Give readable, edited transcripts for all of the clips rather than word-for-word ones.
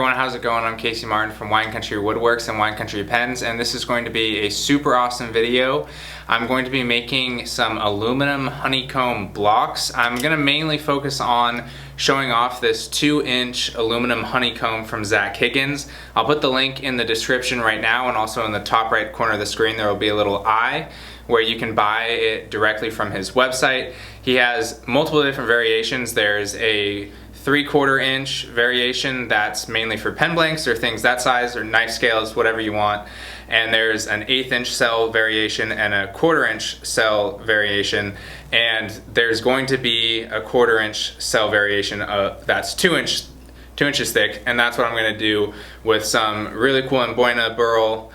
everyone, how's it going? I'm Casey Martin from Wine Country Woodworks and Wine Country Pens, and this is going to be a super awesome video. I'm going to be making some aluminum honeycomb blocks. I'm going to mainly focus on showing off this 2-inch aluminum honeycomb from Higgins. I'll put the link in the description right now, and also in the top right corner of the screen there will be a little eye where you can buy it directly from his website. He has multiple different variations. There's a 3/4 inch variation that's mainly for pen blanks or things that size, or knife scales, whatever you want. And there's an 1/8 inch cell variation and a 1/4 inch cell variation. And there's going to be a 1/4 inch cell variation that's 2 inches thick. And that's what I'm gonna do with some really cool Amboina burl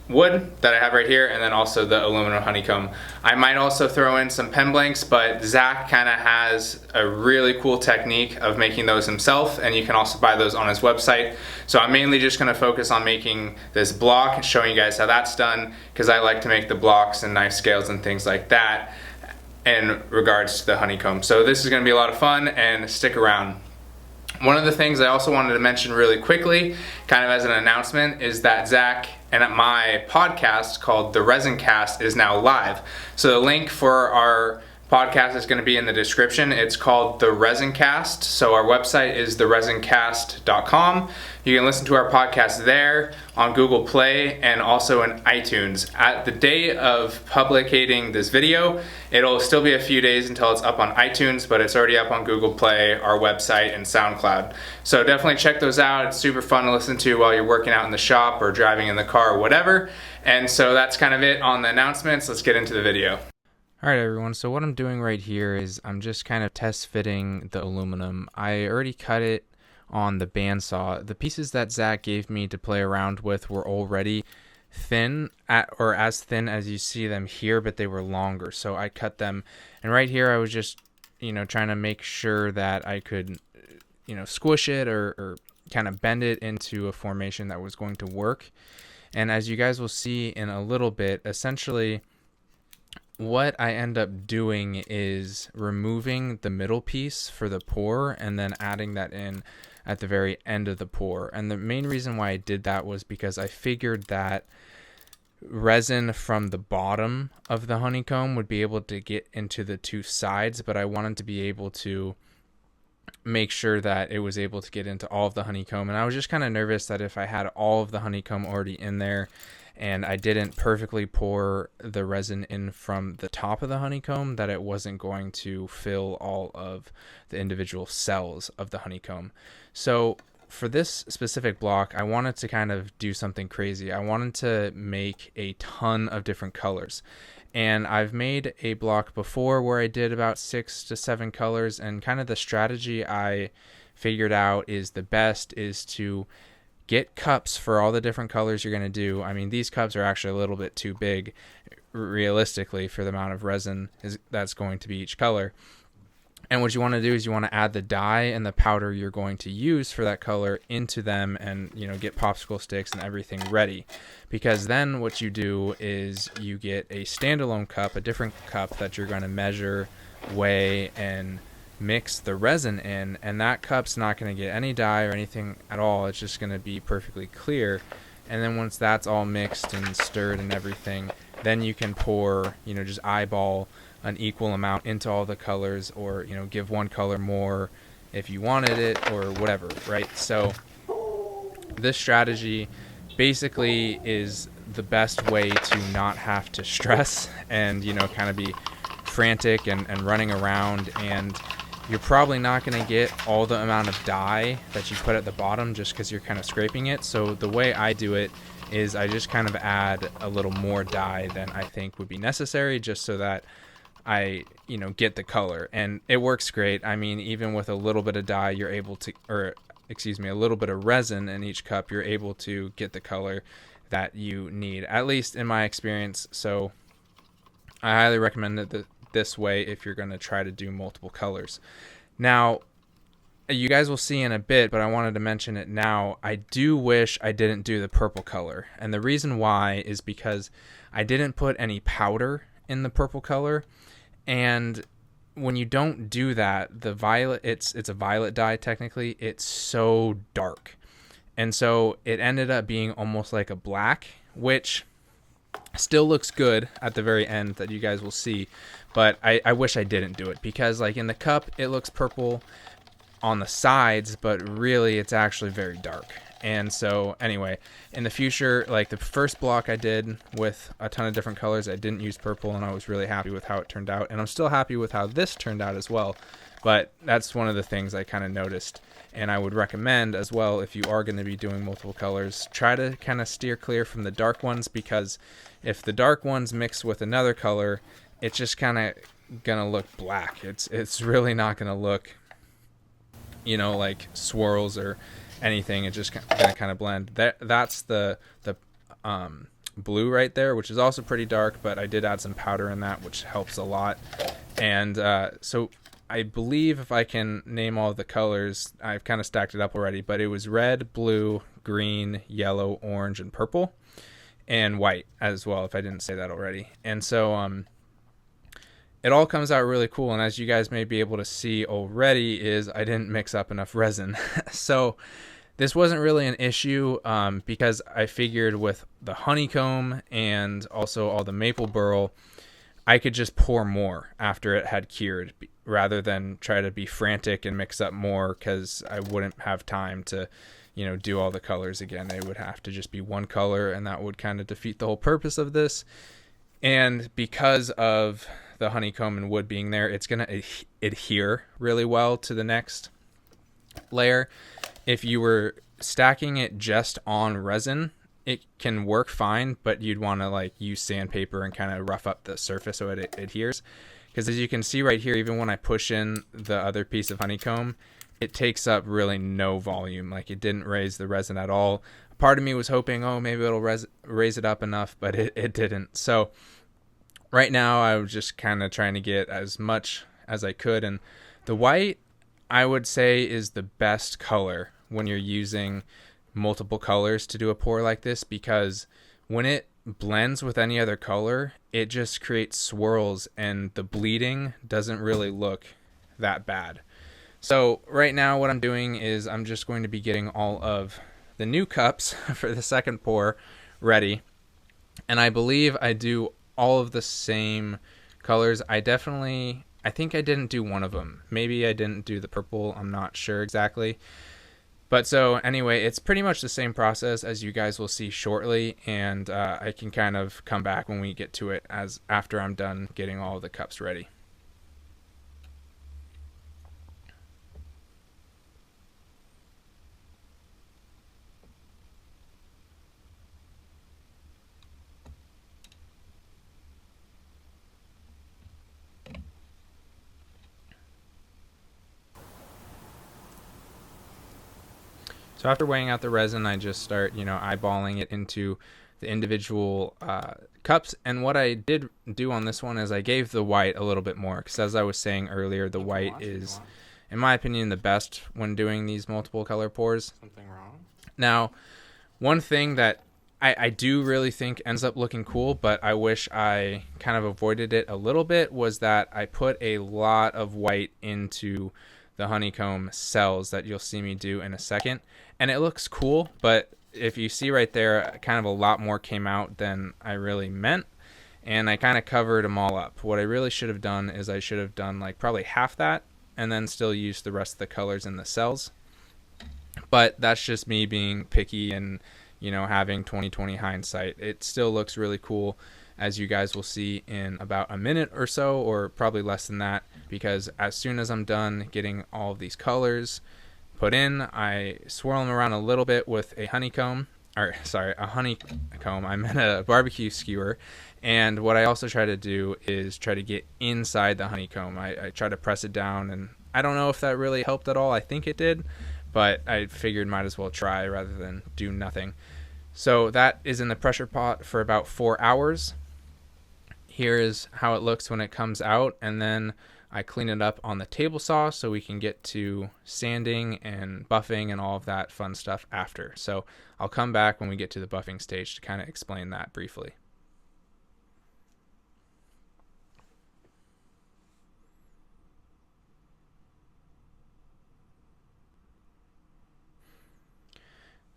wood that I have right here, and then also the aluminum honeycomb. I might also throw in some pen blanks, but Zach kind of has a really cool technique of making those himself, and you can also buy those on his website. So I'm mainly just going to focus on making this block and showing you guys how that's done, because I like to make the blocks and knife scales and things like that in regards to the honeycomb. So this is going to be a lot of fun, and stick around. One of the things I also wanted to mention really quickly, kind of as an announcement, is that Zach and my podcast called The Resin Cast is now live. So the link for our podcast is going to be in the description. It's called The Resin Cast. So our website is theresincast.com. You can listen to our podcast there on Google Play and also in iTunes. At the day of publicating this video, it'll still be a few days until it's up on iTunes, but it's already up on Google Play, our website, and SoundCloud. So definitely check those out. It's super fun to listen to while you're working out in the shop or driving in the car or whatever. And so that's kind of it on the announcements. Let's get into the video. Alright everyone, so what I'm doing right here is I'm just kind of test fitting the aluminum. I already cut it on the bandsaw. The pieces that Zach gave me to play around with were already thin, or as thin as you see them here, but they were longer, so I cut them. And right here I was just, trying to make sure that I could, squish it or kind of bend it into a formation that was going to work. And as you guys will see in a little bit, essentially what I end up doing is removing the middle piece for the pour and then adding that in at the very end of the pour. And the main reason why I did that was because I figured that resin from the bottom of the honeycomb would be able to get into the two sides, but I wanted to be able to make sure that it was able to get into all of the honeycomb. And I was just kind of nervous that if I had all of the honeycomb already in there and I didn't perfectly pour the resin in from the top of the honeycomb, that it wasn't going to fill all of the individual cells of the honeycomb. So for this specific block, I wanted to kind of do something crazy. I wanted to make a ton of different colors. And I've made a block before where I did about 6 to 7 colors, and kind of the strategy I figured out is the best is to get cups for all the different colors you're going to do. I mean, these cups are actually a little bit too big realistically for the amount of resin that's going to be each color. And what you want to do is you want to add the dye and the powder you're going to use for that color into them, and get popsicle sticks and everything ready. Because then what you do is you get a standalone cup, a different cup that you're going to measure, weigh, and mix the resin in, and that cup's not going to get any dye or anything at all. It's just going to be perfectly clear. And then once that's all mixed and stirred and everything, then you can pour, just eyeball an equal amount into all the colors, or give one color more if you wanted it, or whatever, right? So this strategy basically is the best way to not have to stress and kind of be frantic and running around, and you're probably not going to get all the amount of dye that you put at the bottom just because you're kind of scraping it. So the way I do it is I just kind of add a little more dye than I think would be necessary, just so that I get the color, and it works great. I mean, even with a little bit of dye, you're able to, a little bit of resin in each cup, you're able to get the color that you need, at least in my experience. So I highly recommend it this way if you're going to try to do multiple colors. Now, you guys will see in a bit, but I wanted to mention it now. I do wish I didn't do the purple color, and the reason why is because I didn't put any powder in the purple color. And when you don't do that, the violet, it's a violet dye technically, it's so dark. And so it ended up being almost like a black, which still looks good at the very end that you guys will see. But I wish I didn't do it, because like in the cup, it looks purple on the sides, but really it's actually very dark. And so anyway, in the future, like the first block I did with a ton of different colors, I didn't use purple, and I was really happy with how it turned out. And I'm still happy with how this turned out as well. But that's one of the things I kind of noticed. And I would recommend as well, if you are going to be doing multiple colors, try to kind of steer clear from the dark ones, because if the dark ones mix with another color, it's just kind of going to look black. It's really not going to look, you know, like swirls or anything. It's just going to kind of blend. That's the blue right there, which is also pretty dark, but I did add some powder in that, which helps a lot. And so I believe, if I can name all the colors, I've kind of stacked it up already, but it was red, blue, green, yellow, orange, and purple, and white as well, if I didn't say that already. And so it all comes out really cool. And as you guys may be able to see already, is I didn't mix up enough resin. So this wasn't really an issue, because I figured with the honeycomb and also all the maple burl, I could just pour more after it had cured, rather than try to be frantic and mix up more, because I wouldn't have time to, you know, do all the colors again. They would have to just be one color, and that would kind of defeat the whole purpose of this. And because of the honeycomb and wood being there, it's going to adhere really well to the next layer. If you were stacking it just on resin, it can work fine, but you'd want to like use sandpaper and kind of rough up the surface so it adheres. Because as you can see right here, even when I push in the other piece of honeycomb, it takes up really no volume. Like, it didn't raise the resin at all. Part of me was hoping, oh, maybe it'll raise it up enough, but it didn't. So right now I was just kind of trying to get as much as I could. And the white, I would say, is the best color when you're using multiple colors to do a pour like this, because when it blends with any other color, it just creates swirls, and the bleeding doesn't really look that bad. So right now what I'm doing is I'm just going to be getting all of the new cups for the second pour ready, and I believe I do all of the same colors. I think I didn't do one of them. Maybe I didn't do the purple, I'm not sure exactly. But so anyway, it's pretty much the same process, as you guys will see shortly, and I can kind of come back when we get to it as after I'm done getting all the cups ready. So after weighing out the resin, I just start, eyeballing it into the individual cups. And what I did do on this one is I gave the white a little bit more, because as I was saying earlier, the white is, in my opinion, the best when doing these multiple color pours. Something wrong? Now, one thing that I do really think ends up looking cool, but I wish I kind of avoided it a little bit, was that I put a lot of white into the honeycomb cells that you'll see me do in a second. And it looks cool, but if you see right there, kind of a lot more came out than I really meant. And I kind of covered them all up. What I really should have done is I should have done like probably half that, and then still used the rest of the colors in the cells. But that's just me being picky and, having 20/20 hindsight. It still looks really cool, as you guys will see in about a minute or so, or probably less than that, because as soon as I'm done getting all of these colors put in, I swirl them around a little bit with a honeycomb. I meant a barbecue skewer. And what I also try to do is try to get inside the honeycomb. I try to press it down, and I don't know if that really helped at all. I think it did, but I figured might as well try rather than do nothing. So that is in the pressure pot for about 4 hours. Here is how it looks when it comes out, and then I clean it up on the table saw so we can get to sanding and buffing and all of that fun stuff after. So I'll come back when we get to the buffing stage to kind of explain that briefly.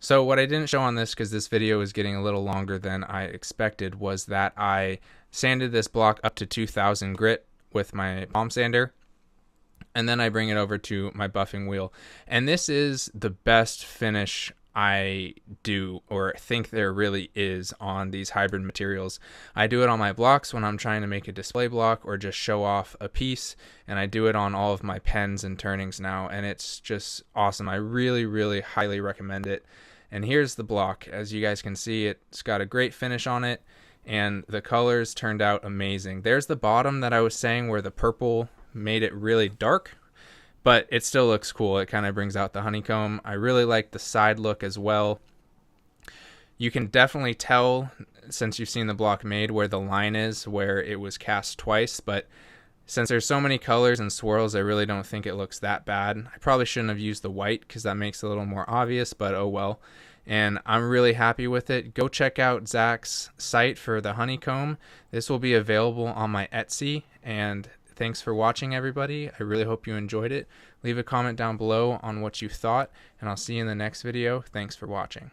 So what I didn't show on this, because this video is getting a little longer than I expected, was that I sanded this block up to 2000 grit with my palm sander, and then I bring it over to my buffing wheel. And this is the best finish I do, or think there really is, on these hybrid materials. I do it on my blocks when I'm trying to make a display block or just show off a piece, and I do it on all of my pens and turnings now, and it's just awesome. I really highly recommend it. And here's the block. As you guys can see, it's got a great finish on it, and the colors turned out amazing. There's the bottom that I was saying where the purple made it really dark, but it still looks cool. It kind of brings out the honeycomb. I really like the side look as well. You can definitely tell, since you've seen the block made, where the line is where it was cast twice, but since there's so many colors and swirls, I really don't think it looks that bad. I probably shouldn't have used the white because that makes it a little more obvious, but oh well. And I'm really happy with it. Go check out Zach's site for the honeycomb. This will be available on my Etsy. And thanks for watching, everybody. I really hope you enjoyed it. Leave a comment down below on what you thought, and I'll see you in the next video. Thanks for watching.